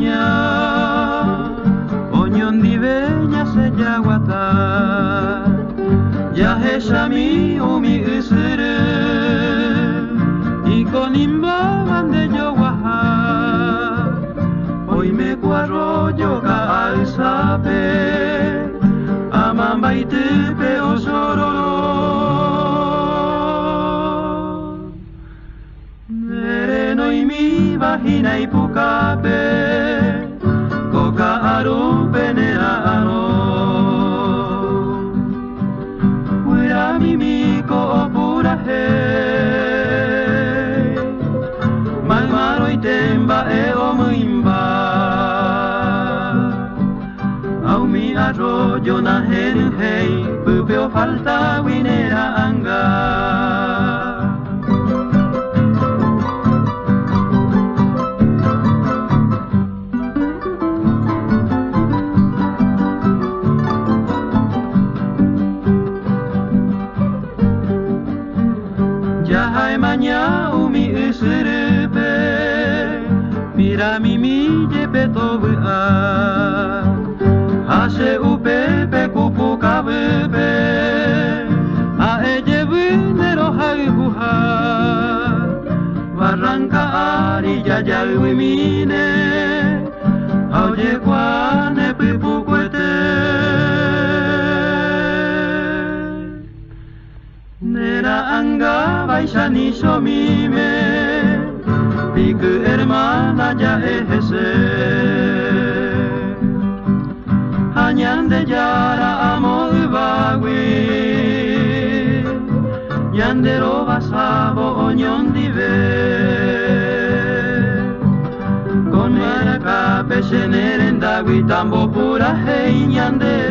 maña oñon dibeña se yaguata ya heshami umi usuru y con imbaban de yoguaja hoy me cuarroyo ka al sape amamba y tepe osororo nereno y mi vagina y pucape coca aru peneano huira mimiko opura he malmaro y temba e omuimba au mi arroyo na henu hei pupeo falta winera anga Yahai maña umi usurupe mira mimi jepe tobu a hase upepe kupu kabupe a ejebu nero haubuha barranca ari yayau mine auje kwane pipu kuete nera anga baisani somime piku hermana ya ejese hañande yara amo ubagui yandero basabo oñon dive con mara cape seneren dagui tambo pura hei yandero